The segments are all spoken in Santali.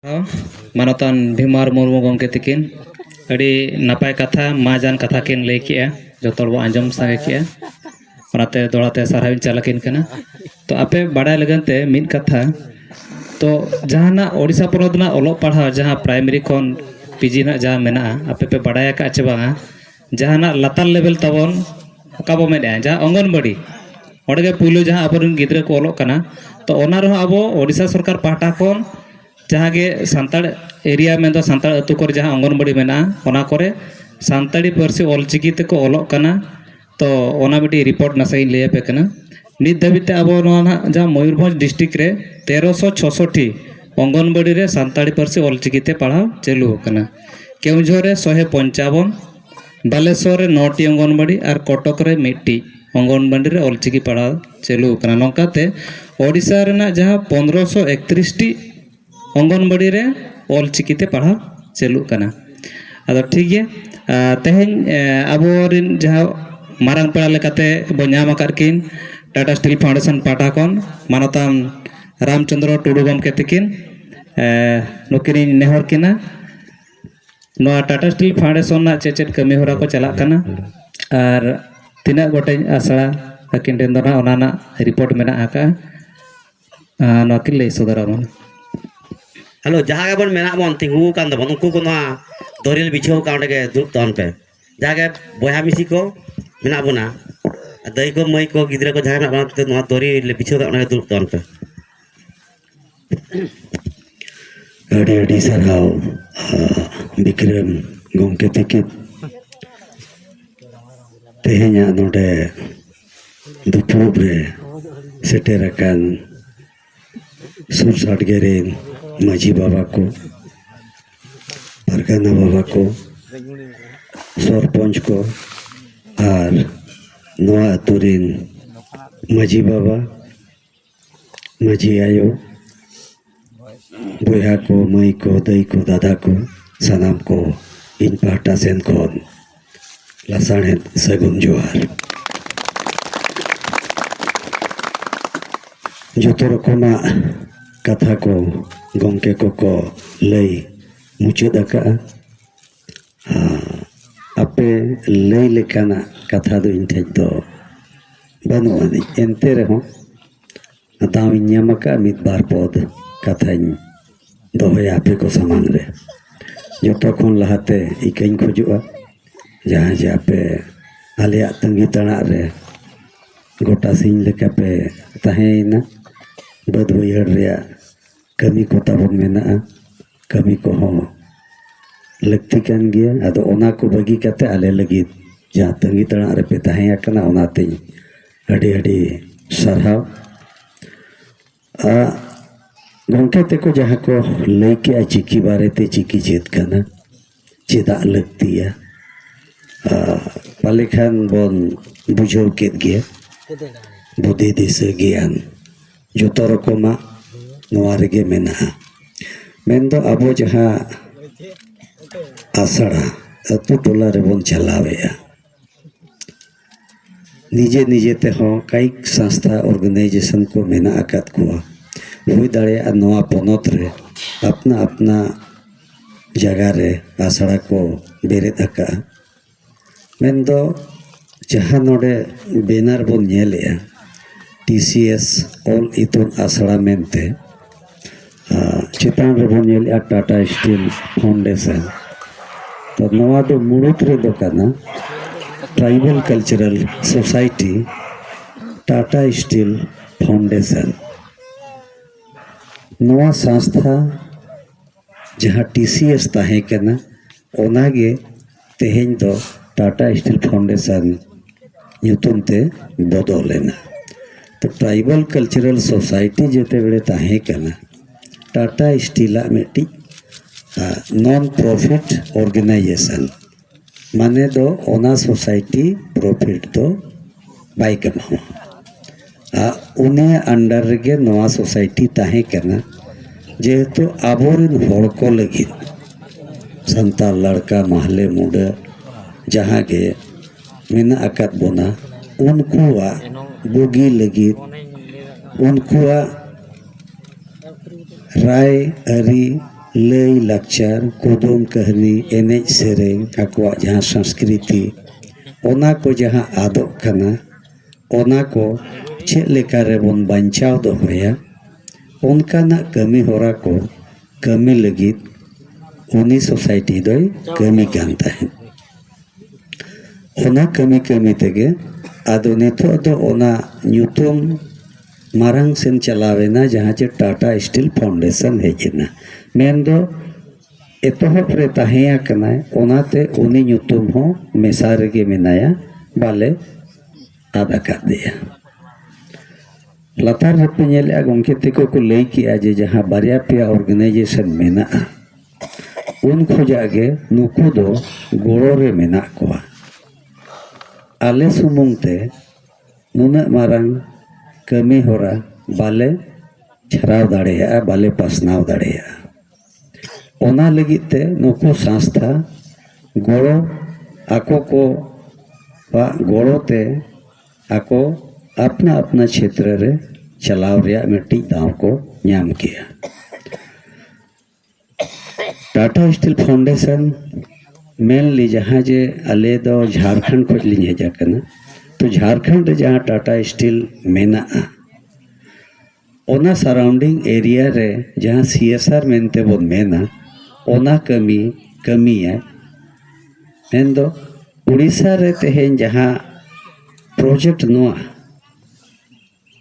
मानतान भीमार मुर्मू गंके तकिन अड़ी नपाय कथा माजान कथा किन लई किया जो तोड़ आंजम सागे किया ओनाते दोड़ाते सारहाविन चालकिन कना तो आपे बाड़ाय लगनते मिन कथा तो जहाना ओडिशा पोनोतना ओलो पढ़ा जहां प्राइमरी खन पीजी ना जहां मेना आपे पे बाड़ाय का चे बांगा जहाना लतार लेवल तबन काबो मेना जहां अंगनबाड़ी ओडगे पुइलो जहां अबरन गिद्रा को ओलो कना तो ओना रहो अबो ओडिशा सरकार पाहटा खन जहाँ के सानताड़ एरिया में दो सानताड़ अतु करे जहाँ अंगनबाड़ी मेना ओना करे सानताड़ी पार्सी ऑलचिकी ते को ओलोक कना तो ओना मिटी रिपोर्ट नसाई ले पे कना नित धाबिते अब जहाँ मयूरभंज डिस्ट्रिक्ट रे 1366 अंगनबाड़ी रे सानताड़ी पार्सी ऑलचिकी ते पढ़ाव चालू कना केउझर रे 155 बालेश्वर रे 9टी अंगनबाड़ी और कटक रे 1टी अंगनबाड़ी रे ऑलचिकी पढ़ाव चालू कना नौकाते ओडिशा रेना जहाँ 1531 टी अंगनबाड़ी रे ऑलचिकीते पढ़ा चालू कना अदो ठीक है तेहेन अबोरिन जहाँ मारंग पेड़ा लेकाते बो ᱧᱟᱢ आकाद किन टाटा स्टील फाउंडेशन पाटा कोन मानतान रामचंद्र टुडू गमके तकिन नुकिन नेहर किना नोआ टाटा स्टील फाउंडेशन ना चेचेट कमी होरा को चला कना और तिना गोटे आसड़ा अकिन रेन दो ना ओनाना रिपोर्ट मेना आका नोकिन लई सदरा मन हेलो जहाँ के बन मेना बन तिंगू कान दबन उनको को ना दोरिल बिछो काउंट के दुप तन पे जहाँ के बोया मिसी को मेना बना दही को मई को गिद्रे को जहाँ बना तो ना दोरिल बिछो का उन्हें दुप तन पे अड़ी अड़ी सरहाव विक्रम गोंके तकिन तेहेnya नोडे दुपुब रे सेटेरकान सुर साटगेरेन माझी बाबा को परगना बाबा को सरपंच को और नोआ अतुरिन माझी बाबा माझी आयो बोया को मई को दई को दादा को सनाम को इन पाटा सेन खन लासाने सगुन जोहार जोतो रकमा कथा को गंके को लई मुचाद आपे लई लेकाना कथा दो इन ठेज दो बनुआनी एनते रहो दाव ᱧᱟᱢᱟᱠᱟ मिद बार पद कथा दोहया आपे को सामान रे जोतो खन लहाते इकाइन खोजुआ जहाँ जे आपे आलिया तंगी तणा रे गोटा सिंह लेका पे तहेना बद बयहर रे कमी को ताबन मेना कमी को हो लगती कान गया अदो ओना को बगी कते आले लगी जहाँ तंगी तणा रे पे तहेया कना ओनाते अड़ी अड़ी सरहाव गंके ते को जहाँ को लेके चिकी बारे ते चिकी चेत कना चेदा लगती है पाले खान बन बुझो केत गया बुद्धि दिशा ज्ञान जो तो रकमा नोआरे के मेना मेन दो अबो जहाँ आसड़ा अतु टोला रे बन चलावेया निजे निजे ते हो कई संस्था ऑर्गेनाइजेशन को मेना आकात को हुई दाड़े नोआ पोनोत रे अपना अपना जगह रे आसड़ा को बेरेद आका मेन दो जहाँ नोडे बेनार बन नेलेया TCS ऑल इतुन आसड़ा मेनते चितान रे बन नेलेया टाटा स्टील फाउंडेशन तो नवा दो मुड़ुत रे दो कना tribal cultural society Tata steel foundation नवा संस्था जहाँ TCS ताहे कना ओनागे तेहेन दो टाटा स्टील फाउंडेशन ᱧᱩᱛᱩᱢ ते बदलेना तो ट्राइबल कल्चरल सोसाइटी जेते बेड़े ताहे कना टाटा स्टील मेटी नॉन प्रॉफिट ऑर्गेनाइजेशन माने दो ओना सोसाइटी प्रॉफिट दो बाय कमावा उन्हें अंडर रेगे नवा सोसाइटी ताहे कना जेहेतु आबोरिन होड़ को लगी संताल लड़का महले मुंडा जहाँ के मेना आकात बोना उनकुआ बुगी लगी उनकुआ राय अरी लई लाचार कुदुम कहनी एनेज सेरेंग आकुआ जहाँ संस्कृति ओना को जहाँ आदोग कना ओना को चेक लेका रेबन बांचाव दोहोया उनकाना कमी होरा को कमी लगित उनी सोसाइटी दोय कमी कान ताहेन ओना कमी कमी तेगे आदो नितो दो ओना न्यूतुम मारंग सेन चलावेना जहाँ चे टाटा स्टील फाउंडेशन हेजना मेन दो एतोहब रे ताहेया कनाय ओनाते उनी न्यूतुम हो मेसा रेगे मेनाया बाले आदा कर दिया लातार पे नेले गोंके तेको को लई किया जे जहाँ बारिया पे ऑर्गेनाइजेशन मेना उन खोजागे नुकु दो गोड़ो रे मेना कोआ आले सुमुंगते नुना मारंग कमी होरा बाले छराव दाड़ेया बाले पासनाव दाड़ेया ओना लगिते नुकु संस्था गोड़ो आको को बा गोड़ो ते आको अपना अपना क्षेत्र रे चलाव रिया मिट्टी दाव को न्याम किया टाटा स्टील फाउंडेशन मेनली जहाँ जे अले दो झारखंड खोज ली हेजा कना तो झारखंड जहाँ टाटा स्टील मेना ओना सराउंडिंग एरिया रे जहाँ CSR मेनते बोन मेना ओना कमी कमी है मेन दो उड़ीसा रे तेहेन जहाँ प्रोजेक्ट नुआ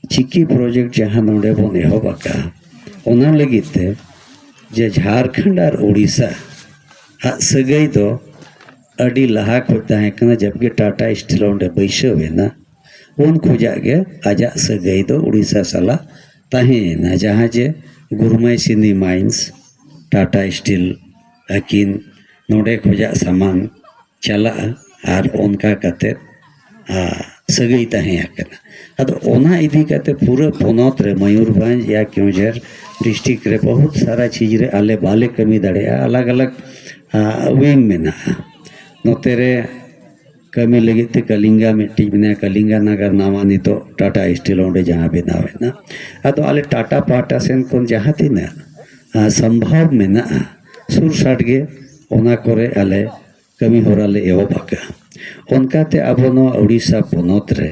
चिकी प्रोजेक्ट जहाँ नोडे बोन एहोबाका ओना लगिते जे झारखंड और उड़ीसा सगई दो अड़ी लहा खोजता है कना जबकि टाटा स्टील ओंडे बैसवेना उन खोजागे आजा सगई दो उड़ीसा साला ताहेना जहाँ जे गुरमय सिनी माइंस टाटा स्टील अकिन नोडे खोजा सामान चला और उनका कते सगई ताहेया कना अदो ओना इदी कते पूरा पोनोत रे मयूरभंज या क्योंझर डिस्ट्रिक्ट रे बहुत सारा चीज रे आले बाले कमी दड़े अलग अलग विंग मेना नोते रे कमी लगी ते कलिंगा मिट्टी बिना कलिंगा नगर नामा नी तो टाटा स्टील ओंडे जहाँ बनावे ना अदो आले टाटा पाटा सेन कोन जहाँ थी ना संभव मेना सुर साटगे ओना करे आले कमी होराले एवो बाका उनका ते अब नो उड़ीसा पोनोत रे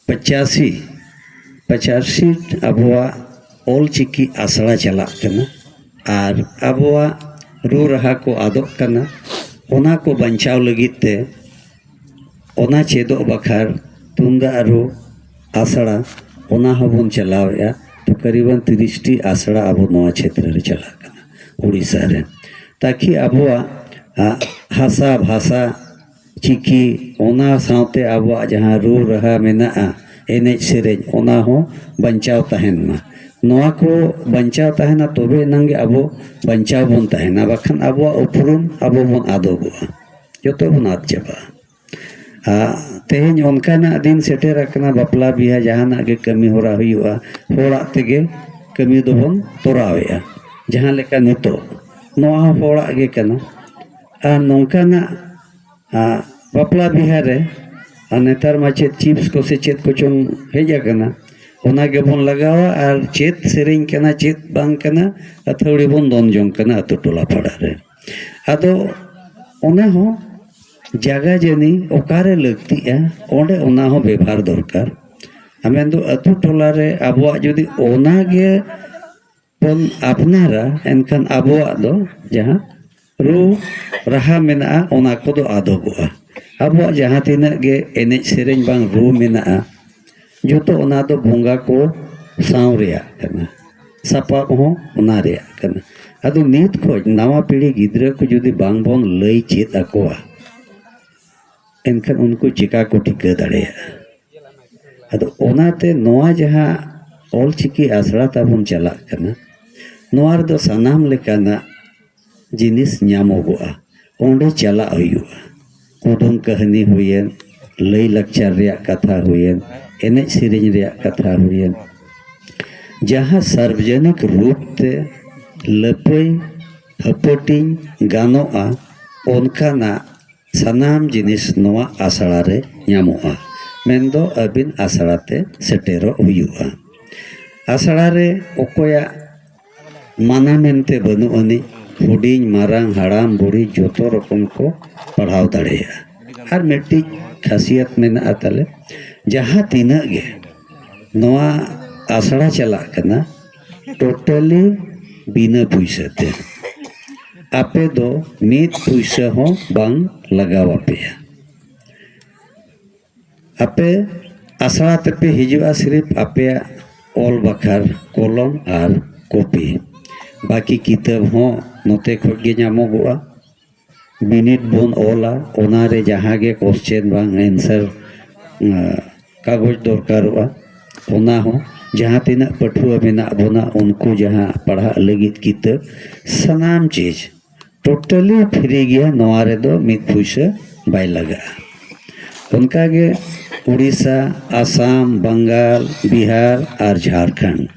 85 अबुआ ओल चिकी आसड़ा चला कना और अबुआ रू रहा को आदोग कना ओना को बंचाव लगित ते ओना चेदो बखार तुंदा रू आसड़ा ओना हबन चलावया तो करीबन 30टी आसड़ा अब नवा क्षेत्र रे चला कना उड़ीसा रे ताकि अबुआ हासा भाषा चिकी ओना सावते अबुआ जहाँ रू रहा मेना एनेज सेरेज ओना हो बंचाव तहन मा नोआ को बंचाव तहना तोबे नंगे अबो बंचाव बन तहना बखन अबुआ उपरुम अबो बन आदोबुआ जोतो बन आद चबा तेहेन उनकाना दिन सेटेर अकना बपला बिहा जहाना के कमी होरा हुआ होड़ा तेगे कमी दो बन तोरावेया जहाँ लेका नितो नोआ होड़ा गे कना नौकाना बपला बिहार रे नेतार मा चेत चिप्स को से चेत को चों हेजा कना ओना गे बोन लगावा और चेत सेरेंग कना चेत बांग कना अथौड़ी बोन दोन जों कना अतो टोला पड़ा रे आदो ओना हो जगह जनी ओकारे लगती है ओंडे ओना हो व्यवहार दरकार हमें दो अतो टोला रे अबुआ जदी ओना गे बोन अपनारा एनखान अबुआ दो जहाँ रू रहा मेना ओना को दो आदोबुआ अबुआ जहाँ तीना गे एनेज सेरेंज बांग रू मेना जोतो ओना दो बोंगा को साव रेया कना सपा हो ओना रेया कना अदो नीत खोज नवा पीढ़ी गिद्रा को जुदी बांग बोन लई चेत अकोआ एनखान उनको चिका को टिका दड़ेया अदो ओनाते नोआ जहाँ ऑल चिकी आसड़ा ताबुन चला कना नोआर दो सनाम लेकाना जिनिस न्यामोगोआ ओंडे चला हुआ कुदुम कहानी हुएन लई लक्चर रिया कथा हुएन एनेज सेरेंज रिया कथा हुएन जहाँ सार्वजनिक रूप ते लपई हपटिंग गानोआ ओनकाना सनाम जिनिस नोआ आसड़ा रे न्यामोआ मेनदो अबिन आसड़ा ते सेटेरो हुआ आसड़ा रे ओकोया माना मेनते बनु अनि हुडिंग मारांग हाड़ाम बुढ़ी जोतो रकम को पढ़ाव दाड़ेया और मिट्टी खासियत मेना ताले जहाँ तीना गे नवा आसड़ा चला कना टोटली बिना पैसाते आपे दो मीत पैसा हो बांग लगाव पेया आपे आसड़ा तेपे हिजुआ सिर्फ आपे ऑल बखार कलम और कॉपी बाकी किताब हो नोते खोगे नामोगोआ मिनिट बन ओला ओनारे जहाँ गे क्वेश्चन बांग आंसर कागज दरकारोआ ओना हो जहाँ तीना पठुआ मेना बोना उनको जहाँ पढ़ा लगित किताब सनाम चीज टोटली फ्री गया नवारे दो मित पैसा बाय लगा उनका गे उड़ीसा आसाम बंगाल बिहार और झारखंड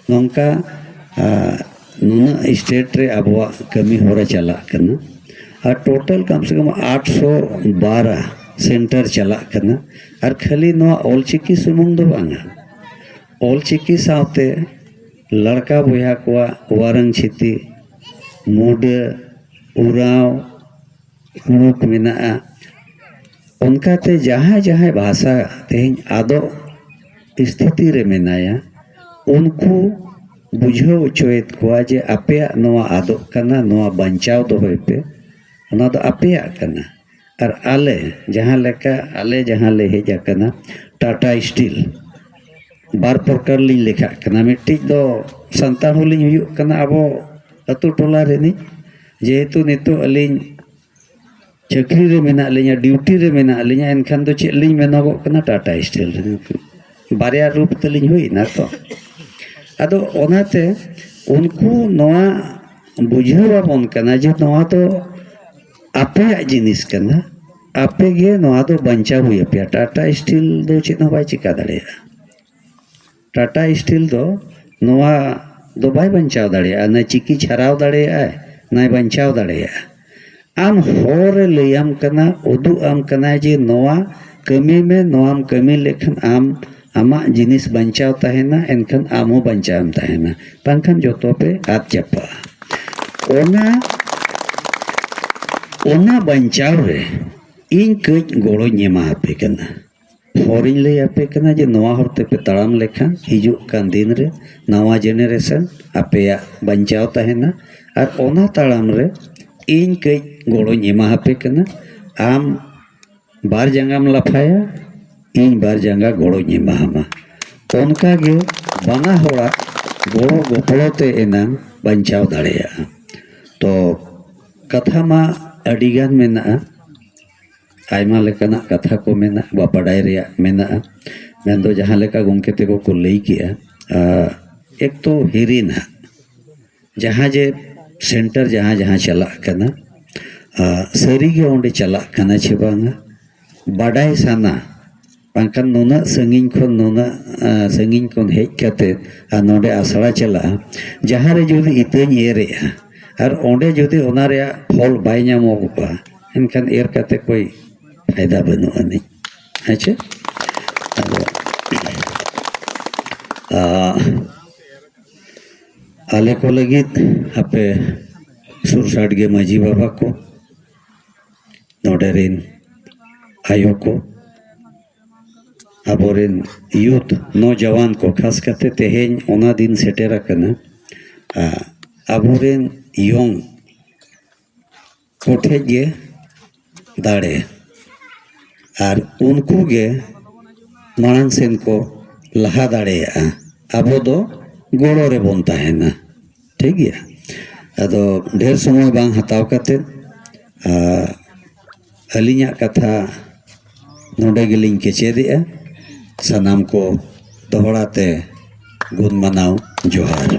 नौका नुना स्टेट रे अबवा कमी होरा चला करना और टोटल कम से कम 812 सेंटर चला करना और खाली नवा ऑलचिकी सुमुंग दो बांगा ऑलचिकी सावते लड़का बोया कोआ वारंग छिती मूड उराव मुक मेना उनका ते जहाँ जहाँ भाषा तेहन आदो स्थिति रे मेनाया उनको बुझाव चोयत कोआ जे आपे नवा आदो कना नवा बंचाव दो होय पे ओना दो आपे कना और आले जहाँ लेका आले जहाँ ले हेजा कना टाटा स्टील बार प्रकार लिंग लेखा कना मिट्टी दो संतान होलिंग हुयुक कना अबो अतु टोला रेनी जेहेतु नितो अलिंग चक्री रे मेना लिंगा ड्यूटी रे मेना लिंगा एनखान दो चे लिंग मेनागो कना टाटा स्टील रे बारिया रूप तलिंग हुई ना तो अदो ओनाते उनको नवा बुझावा बन कना जे नवा तो आपे जिनिस कना आपे गे नवा दो बंचा हुई पे टाटा स्टील दो चे ना बाय चिका दाड़ेया टाटा स्टील दो नवा दो बाय बंचाव दाड़ेया ना चिकी छराव दाड़ेया ना बंचाव दाड़ेया आम होर लैयाम कना उदु आम कना जे नवा कमी में नवाम कमी लेखन आम आमा जिनिस बंचाव तहेना एनखान आमो बंचाव तहेना बांखान जोतो पे आद चपा ओना बंचाव रे इन कज गोड़ो नेमा पे कना होरिन ले आपे कना जे नवा हरते पे तड़ाम लेखान हिजुक कान दिन रे नवा जेनरेशन आपेया बंचाव तहेना और ओना तड़ाम रे इन कई गोड़ो एमा पे कना आम बार जंगाम लफाया इन बार जंगा गोड़ो एमा उनका गे बना होड़ा गोड़ो गोपड़ोते एनांग बंचाव दाड़ेया तो कथा मा अडिगान मेना आयमा लेकाना कथा को मेना बा बडाय रेया मेना मेन दो जहाँ लेका गोंके तेको को लई किया एक तो हिरिना जहाँ जे सेंटर जहाँ जहाँ चला कना सरी गे ओंडे चला कना छे बांगा बाडाय साना बांखान नोना संगिन खन हेज कते आ नोडे आसड़ा चला जहाँ रे जुदी इतेñ एरेया और ओंडे जुदी ओना रे फल बाय नामोगोआ एनखान एर कते कोई फायदा बनु अनि अच्छा आले को लगित आपे सुरसाट गे माजी बाबा को नोडेरिन आयो को अबोरेन यूथ नौजवान को खास करते तेहेन ओना दिन सेटेरा कना अबोरेन योंग कोठे गे दाड़े और उनको गे मानन सेन को लहा दाड़े अबो दो गोड़ो रे बन तहेना ठीक गया अदो ढेर समय बांग हताव कते अलिया कथा नोडे गेलिंग केचेदिया सनाम को दोहड़ाते गुण मनाव जोहार।